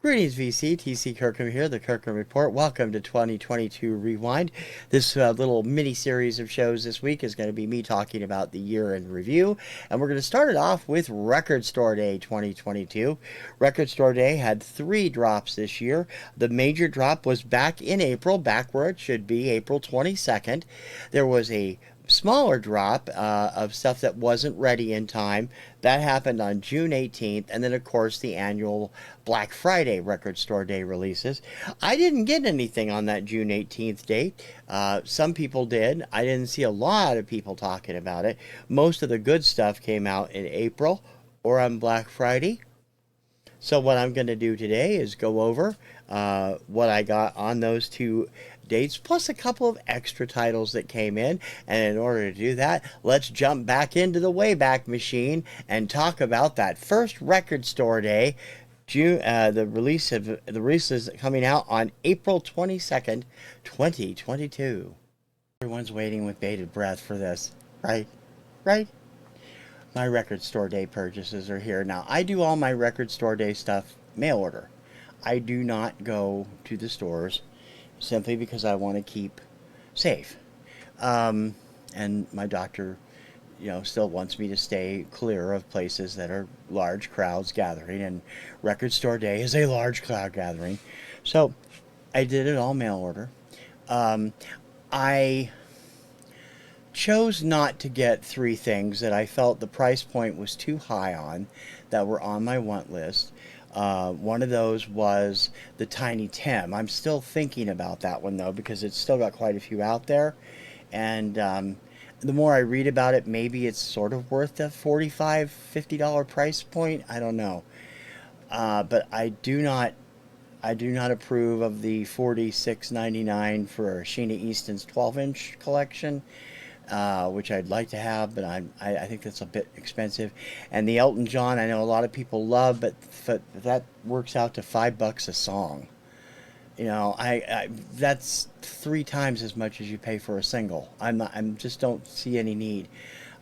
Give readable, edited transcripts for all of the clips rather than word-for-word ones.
Greetings, VC. TC Kirkham here, the Kirkham Report. Welcome to 2022 Rewind. This little mini-series of shows this week is going to be me talking about the year in review. And we're going to start it off with Record Store Day 2022. Record Store Day had 3 drops this year. The major drop was back in April, back where it should be, April 22nd. There was a smaller drop of stuff that wasn't ready in time. That happened on June 18th, and then of course the annual Black Friday Record Store Day releases. I didn't get anything on that June 18th date. Some people did. I didn't see a lot of people talking about it. Most of the good stuff came out in April or on Black Friday. So what I'm going to do today is go over what I got on those 2 dates, plus a couple of extra titles that came in. And in order to do that, let's jump back into the Wayback Machine and talk about that first Record Store Day. The releases coming out on April 22nd, 2022. Everyone's waiting with bated breath for this, right? Right? My Record Store Day purchases are here. Now, I do all my Record Store Day stuff mail order. I do not go to the stores simply because I want to keep safe. And my doctor, still wants me to stay clear of places that are large crowds gathering, and Record Store Day is a large crowd gathering. So I did it all mail order. I chose not to get 3 things that I felt the price point was too high on, that were on my want list. One of those was the Tiny Tim. I'm still thinking about that one though, because it's still got quite a few out there, and the more I read about it, maybe it's sort of worth the $45, $50 price point. I don't know, but I do not approve of the $46.99 for Sheena Easton's 12-inch collection, which I'd like to have, but I think that's a bit expensive. And the Elton John, I know a lot of people love, but that works out to $5 a song. That's 3 times as much as you pay for a single. I'm just don't see any need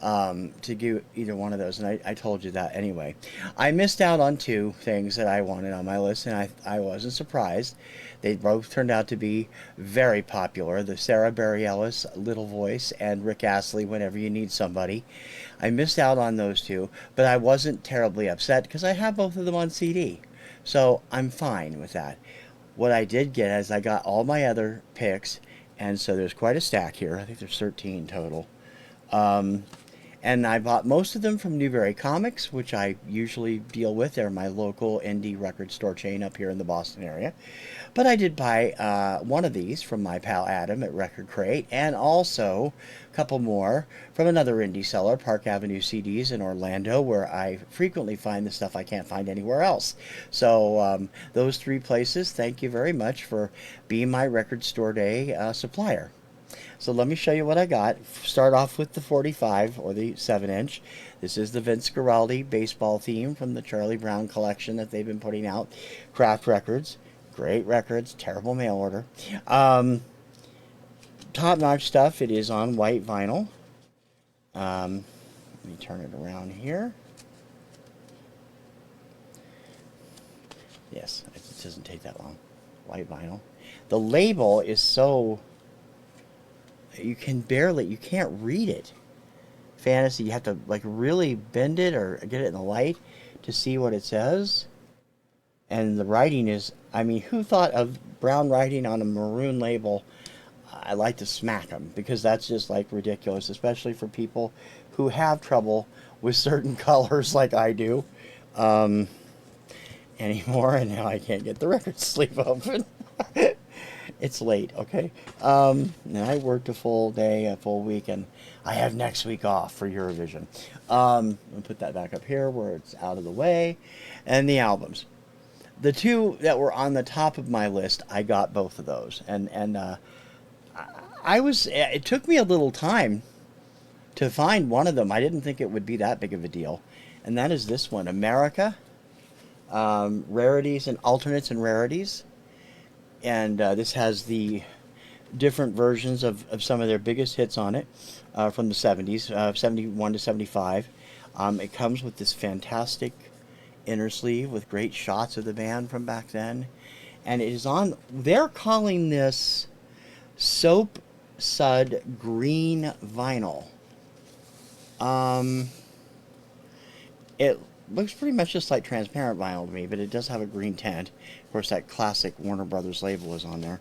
to do either one of those, and I told you that anyway. I missed out on 2 things that I wanted on my list, and I wasn't surprised. They both turned out to be very popular. The Sarah Bareilles, Little Voice, and Rick Astley, Whenever You Need Somebody. I missed out on those 2, but I wasn't terribly upset because I have both of them on CD. So I'm fine with that. What I did get is I got all my other picks, and so there's quite a stack here. I think there's 13 total. And I bought most of them from Newberry Comics, which I usually deal with. They're my local indie record store chain up here in the Boston area. But I did buy one of these from my pal Adam at Record Crate, and also a couple more from another indie seller, Park Avenue CDs in Orlando, where I frequently find the stuff I can't find anywhere else. So those 3 places, thank you very much for being my Record Store Day supplier. So let me show you what I got. Start off with the 45 or the 7-inch. This is the Vince Guaraldi baseball theme from the Charlie Brown collection that they've been putting out. Craft Records. Great records. Terrible mail order. Top-notch stuff. It is on white vinyl. Let me turn it around here. Yes, it doesn't take that long. White vinyl. The label is so... you can't read it. Fantasy, you have to really bend it or get it in the light to see what it says. And the writing is, who thought of brown writing on a maroon label? I like to smack them, because that's just ridiculous, especially for people who have trouble with certain colors like I do anymore. And now I can't get the record sleeve open. It's late, okay? And I worked a full day, a full week, and I have next week off for Eurovision. I'll put that back up here where it's out of the way. And the albums. The 2 that were on the top of my list, I got both of those. And it took me a little time to find one of them, I didn't think it would be that big of a deal. And that is this one, America, Rarities and Alternates and Rarities. And this has the different versions of some of their biggest hits on it from the 70s, 71 to 75. It comes with this fantastic inner sleeve with great shots of the band from back then. And it is on, they're calling this soap sud green vinyl. It looks pretty much just like transparent vinyl to me, but it does have a green tint. Of course, that classic Warner Brothers label is on there.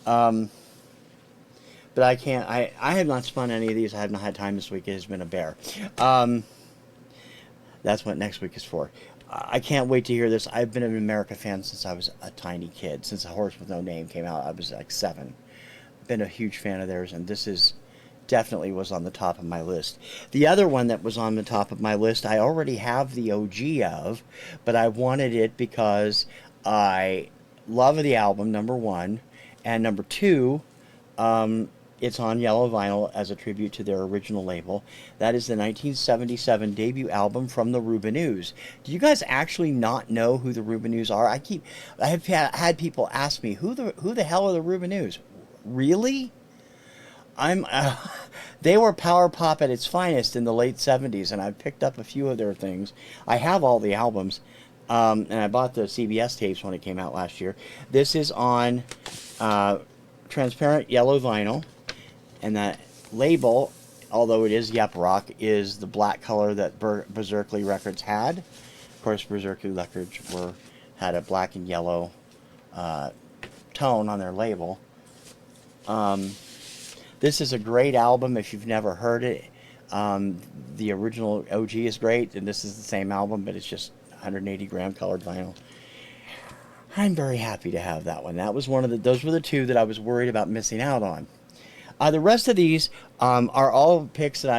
But I can't, I have not spun any of these. I have not had time this week. It has been a bear. That's what next week is for. I can't wait to hear this. I've been an America fan since I was a tiny kid. Since A Horse with No Name came out, I was like 7. Been a huge fan of theirs, and this is definitely was on the top of my list. The other one that was on the top of my list, I already have the OG of, but I wanted it because I love the album, number one, and number two, it's on yellow vinyl as a tribute to their original label. That is the 1977 debut album from the Rubinoos. Do you guys actually not know who the Rubinoos are? I have had people ask me, who the hell are the Rubinoos? Really? They were power pop at its finest in the late 70s, and I've picked up a few of their things. I have all the albums, and I bought the CBS tapes when it came out last year. This is on transparent yellow vinyl, and that label, although it is Yep Rock, is the black color that Berserkly Records had. Of course, Berserkly Records had a black and yellow tone on their label. This is a great album if you've never heard it. The original OG is great, and this is the same album, but it's just 180 gram colored vinyl. I'm very happy to have that one. That was those were the two that I was worried about missing out on. The rest of these are all picks that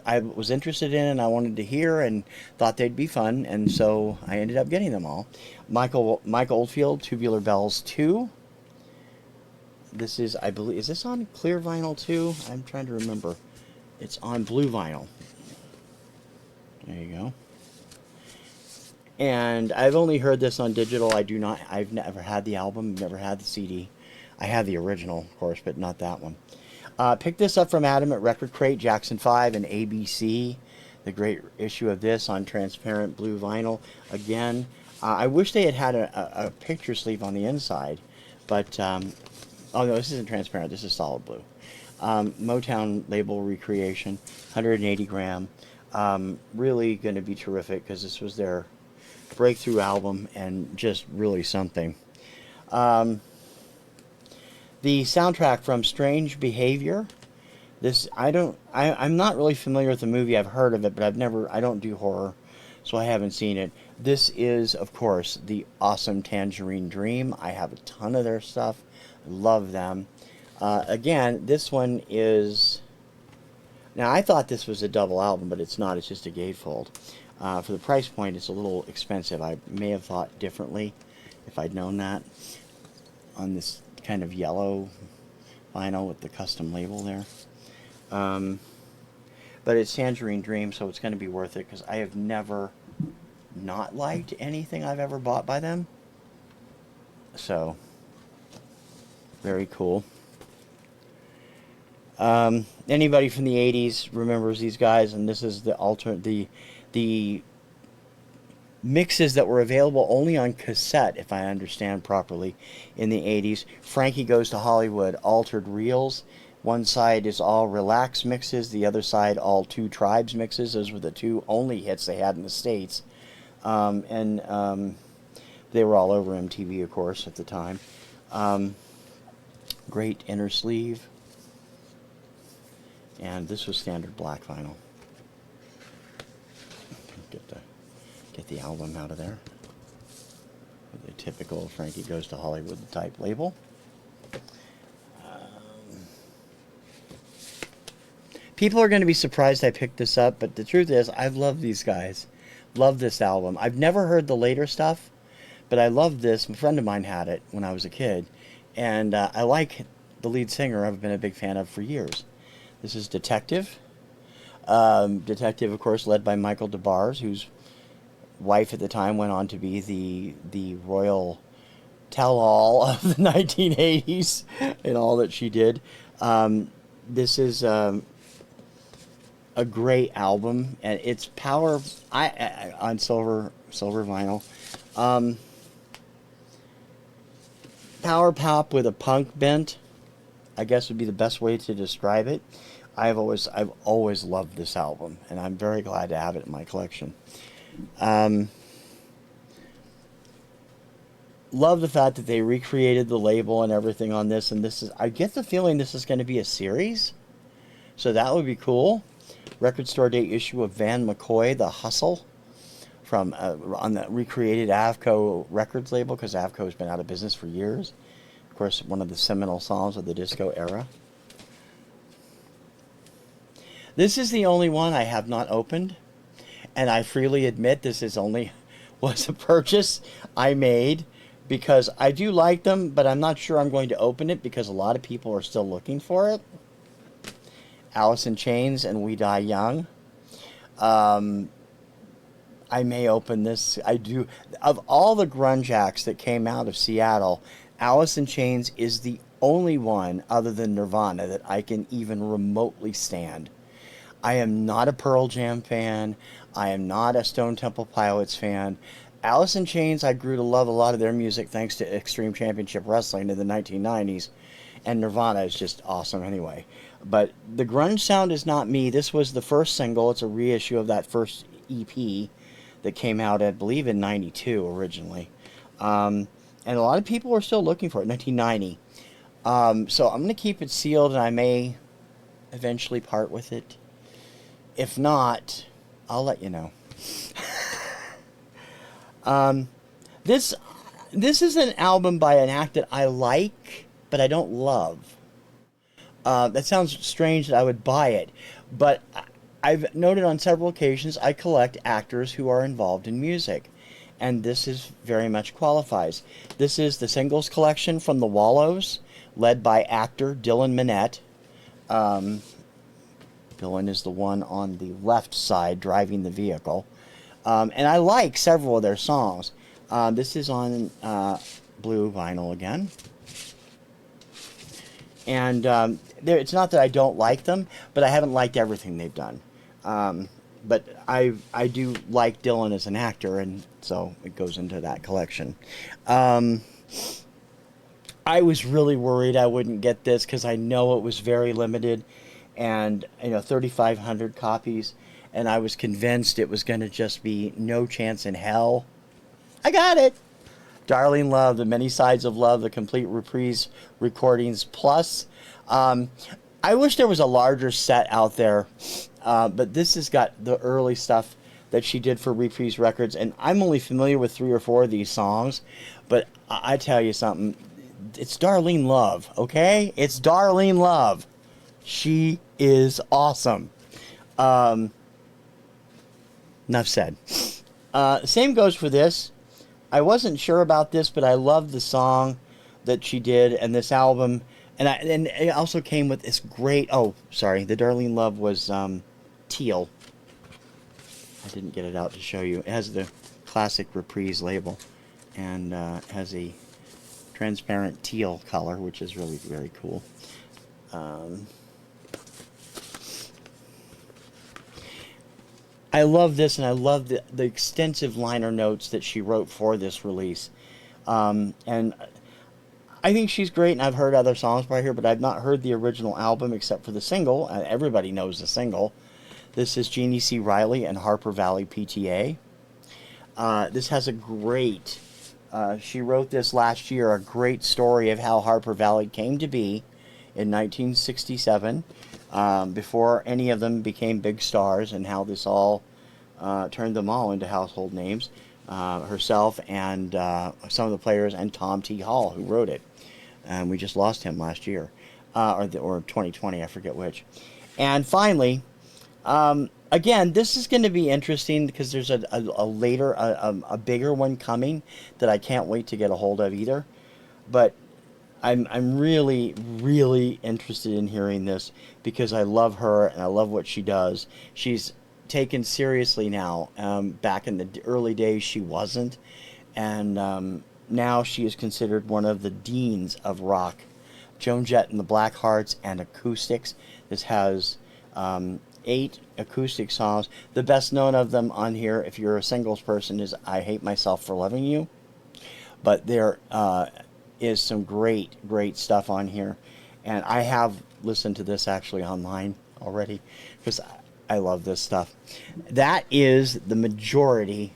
I was interested in and I wanted to hear and thought they'd be fun, and so I ended up getting them all. Mike Oldfield, Tubular Bells 2. This is, I believe, is this on clear vinyl too? I'm trying to remember. It's on blue vinyl. There you go. And I've only heard this on digital. I've never had the album, never had the CD. I have the original, of course, but not that one. Picked this up from Adam at Record Crate, Jackson 5 and ABC. The great issue of this on transparent blue vinyl. Again, I wish they had a picture sleeve on the inside, but oh no, this isn't transparent. This is solid blue. Motown label recreation, 180 gram. Really going to be terrific because this was their breakthrough album and just really something. The soundtrack from Strange Behavior. I'm not really familiar with the movie. I've heard of it, but I don't do horror, so I haven't seen it. This is, of course, the awesome Tangerine Dream. I have a ton of their stuff. Love them. Again, this one is... Now, I thought this was a double album, but it's not. It's just a gatefold. For the price point, it's a little expensive. I may have thought differently if I'd known that on this kind of yellow vinyl with the custom label there. But it's Tangerine Dream, so it's going to be worth it because I have never not liked anything I've ever bought by them. So, very cool. Anybody from the 80s remembers these guys, and this is the mixes that were available only on cassette, if I understand properly, in the 80s. Frankie Goes to Hollywood, altered reels. One side is all relax mixes, the other side all Two Tribes mixes. Those were the two only hits they had in the States. They were all over MTV, of course, at the time. Great inner sleeve. And this was standard black vinyl. Get the album out of there. With the typical Frankie Goes to Hollywood type label. People are going to be surprised I picked this up, but the truth is, I've loved these guys. Love this album. I've never heard the later stuff, but I love this. A friend of mine had it when I was a kid, and I like the lead singer. I've been a big fan of for years. This is Detective. Detective, of course, led by Michael DeBars, whose wife at the time went on to be the royal tell-all of the 1980s and all that she did. This is a great album, and it's power on silver vinyl. Power pop with a punk bent, I guess would be the best way to describe it. I've always loved this album, and I'm very glad to have it in my collection. Love the fact that they recreated the label and everything on this, and I get the feeling this is going to be a series, so that would be cool. Record store date issue of Van McCoy, The Hustle, from on the recreated Avco Records label, because Avco has been out of business for years. Of course, one of the seminal songs of the disco era. This is the only one I have not opened, and I freely admit this was a purchase I made because I do like them, but I'm not sure I'm going to open it because a lot of people are still looking for it. Alice in Chains and We Die Young. I may open this. I do. Of all the grunge acts that came out of Seattle, Alice in Chains is the only one other than Nirvana that I can even remotely stand. I am not a Pearl Jam fan. I am not a Stone Temple Pilots fan. Alice in Chains, I grew to love a lot of their music thanks to Extreme Championship Wrestling in the 1990s. And Nirvana is just awesome anyway. But the grunge sound is not me. This was the first single. It's a reissue of that first EP that came out, I believe, in 92 originally. And a lot of people are still looking for it, 1990. So I'm going to keep it sealed, and I may eventually part with it. If not, I'll let you know. This is an album by an act that I like, but I don't love. That sounds strange that I would buy it, but I've noted on several occasions I collect actors who are involved in music, and this is very much qualifies. This is the singles collection from the Wallows, led by actor Dylan Minnette. Dylan is the one on the left side driving the vehicle. And I like several of their songs. This is on blue vinyl again. And it's not that I don't like them, but I haven't liked everything they've done. But I do like Dylan as an actor, and so it goes into that collection. I was really worried I wouldn't get this because I know it was very limited, and 3,500 copies, and I was convinced it was going to just be no chance in hell. I got it. Darling Love, The Many Sides of Love, the complete reprise recordings plus. I wish there was a larger set out there, but this has got the early stuff that she did for Reprise Records, and I'm only familiar with 3 or 4 of these songs, but I tell you something, it's Darlene Love, okay? It's Darlene Love. She is awesome. Enough said. Same goes for this. I wasn't sure about this, but I loved the song that she did and this album. And it also came with this great... Oh, sorry. The Darlene Love was teal. I didn't get it out to show you. It has the classic Reprise label. And has a transparent teal color, which is really very cool. I love this, and I love the extensive liner notes that she wrote for this release. And I think she's great, and I've heard other songs by her, but I've not heard the original album except for the single. Everybody knows the single. This is Jeannie C. Riley and Harper Valley PTA. This has a great... she wrote this last year, a great story of how Harper Valley came to be in 1967. Before any of them became big stars, and how this all turned them all into household names. Herself and some of the players, and Tom T. Hall, who wrote it. We just lost him last year, or 2020, I forget which. And finally, again, this is going to be interesting because there's a later, a bigger one coming that I can't wait to get a hold of either. But I'm really, really interested in hearing this because I love her and I love what she does. She's taken seriously now. Back in the early days, she wasn't, and now she is considered one of the deans of rock. Joan Jett and the Blackhearts and acoustics. This has 8 acoustic songs. The best known of them on here, if you're a singles person, is "I Hate Myself for Loving You." But there is some great, great stuff on here. And I have listened to this actually online already because I love this stuff. That is the majority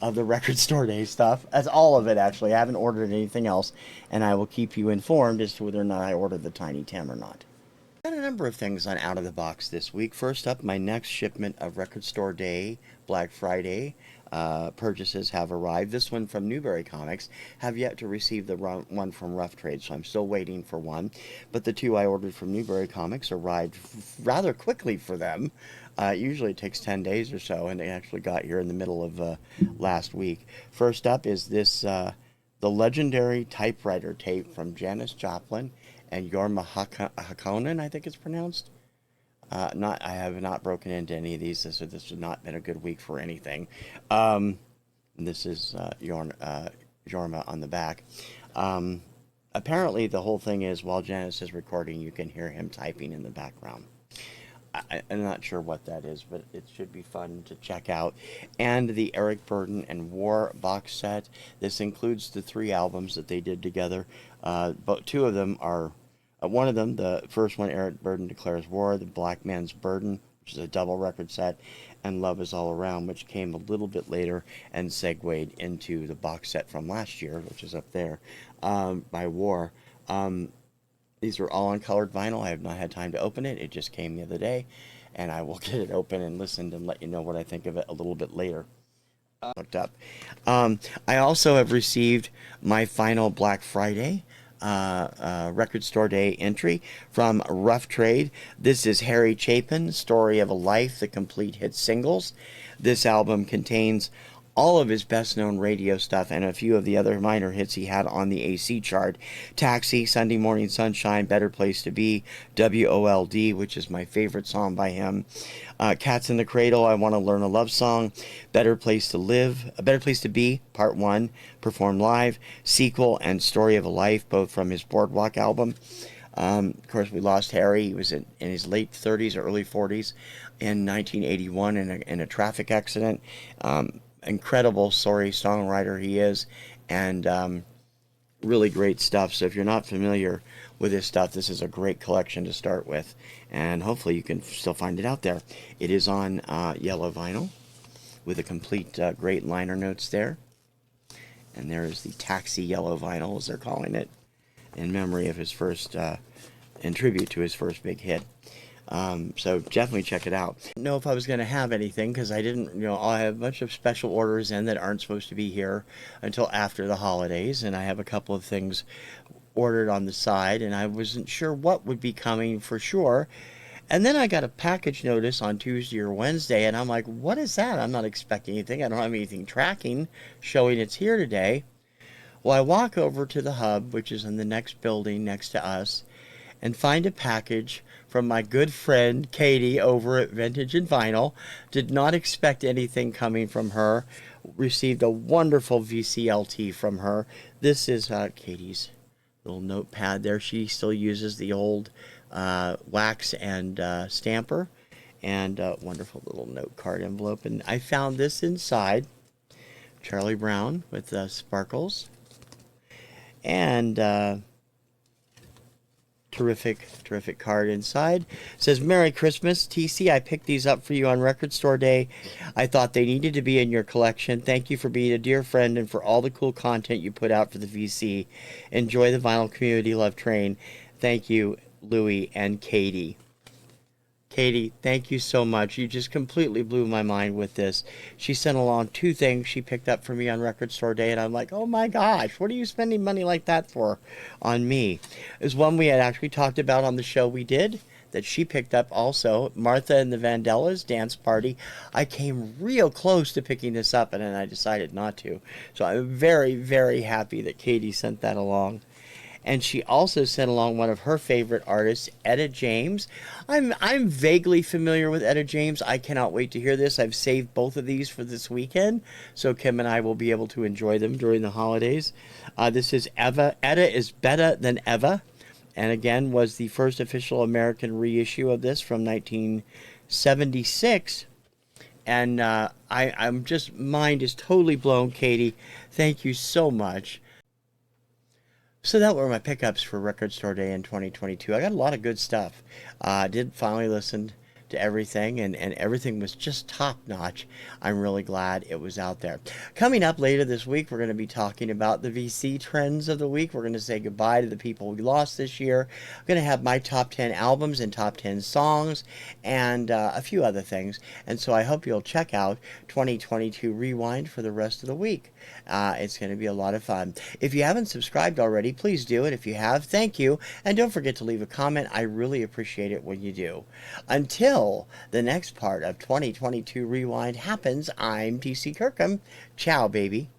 of the record store day stuff. That's all of it, actually. I haven't ordered anything else, and I will keep you informed as to whether or not I ordered the Tiny Tim or not. Got a number of things on Out of the Box this week. First up, my next shipment of Record Store Day, Black Friday purchases have arrived. This one from Newberry Comics. Have yet to receive the one from Rough Trade, so I'm still waiting for one. But the 2 I ordered from Newberry Comics arrived rather quickly for them. Usually it takes 10 days or so, and they actually got here in the middle of last week. First up is this the legendary typewriter tape from Janis Joplin and Jorma Hakkonen, I think it's pronounced. I have not broken into any of these. This has not been a good week for anything. This is Jorma on the back. Apparently, the whole thing is while Janis is recording, you can hear him typing in the background. I'm not sure what that is, but it should be fun to check out. And the Eric Burdon and War box set. This includes the 3 albums that they did together. But 2 of them are, one of them, the first one, Eric Burdon Declares War, The Black Man's Burden, which is a double record set, and Love Is All Around, which came a little bit later and segued into the box set from last year, which is up there, by War. These are all on colored vinyl. I have not had time to open it. It just came the other day, and I will get it open and listened and let you know what I think of it a little bit later. Looked up. I also have received my final Black Friday Record Store Day entry from Rough Trade. This is Harry Chapin, Story of a Life, the complete hit singles. This album contains all of his best-known radio stuff and a few of the other minor hits he had on the AC chart. Taxi, Sunday Morning Sunshine, Better Place to Be, WOLD, which is my favorite song by him. Cats in the Cradle, I Want to Learn a Love Song, Better Place to Live, Better Place to Be, Part 1, performed live, Sequel, and Story of a Life, both from his Boardwalk album. Of course, we lost Harry. He was in his late 30s or early 40s in 1981 in a traffic accident. Incredible songwriter he is, and really great stuff. So if you're not familiar with his stuff, this is a great collection to start with, and hopefully you can still find it out there. It is on yellow vinyl with a complete great liner notes there, and there is the Taxi yellow vinyl, as they're calling it, in memory of his first, in tribute to his first big hit. So definitely check it out. I didn't know if I was going to have anything because I didn't, I have a bunch of special orders in that aren't supposed to be here until after the holidays, and I have a couple of things ordered on the side, and I wasn't sure what would be coming for sure. And then I got a package notice on Tuesday or Wednesday, and I'm like, what is that? I'm not expecting anything. I don't have anything tracking showing it's here today. Well, I walk over to the hub, which is in the next building next to us, and find a package from my good friend Katie over at Vintage and Vinyl. Did not expect anything coming from her. Received a wonderful VCLT from her. This is Katie's little notepad there. She still uses the old wax and stamper, and a wonderful little note card envelope. And I found this inside. Charlie Brown with sparkles. And terrific card inside. It says, Merry Christmas, TC. I picked these up for you on Record Store Day. I thought they needed to be in your collection. Thank you for being a dear friend and for all the cool content you put out for the VC. Enjoy the vinyl community love train. Thank you, Louie and Katie. Katie, thank you so much. You just completely blew my mind with this. She sent along 2 things she picked up for me on Record Store Day, and I'm like, oh my gosh, what are you spending money like that for on me? There's one we had actually talked about on the show we did that she picked up also, Martha and the Vandellas Dance Party. I came real close to picking this up, and then I decided not to. So I'm very, very happy that Katie sent that along. and she also sent along one of her favorite artists, Etta James. I'm vaguely familiar with Etta James. I cannot wait to hear this. I've saved both of these for this weekend, so Kim and I will be able to enjoy them during the holidays. This is Eva. Etta is better than Eva, and again was the first official American reissue of this from 1976. And I'm just, mind is totally blown, Katie. Thank you so much. So that were my pickups for Record Store Day in 2022. I got a lot of good stuff. I did finally listen to everything, and everything was just top notch. I'm really glad it was out there. Coming up later this week, we're going to be talking about the VC trends of the week. We're going to say goodbye to the people we lost this year. I'm going to have my top 10 albums and top 10 songs and a few other things. And so I hope you'll check out 2022 Rewind for the rest of the week. It's going to be a lot of fun. If you haven't subscribed already, please do it. If you have, thank you. And don't forget to leave a comment. I really appreciate it when you do. Until the next part of 2022 Rewind happens, I'm TC Kirkham. Ciao, baby.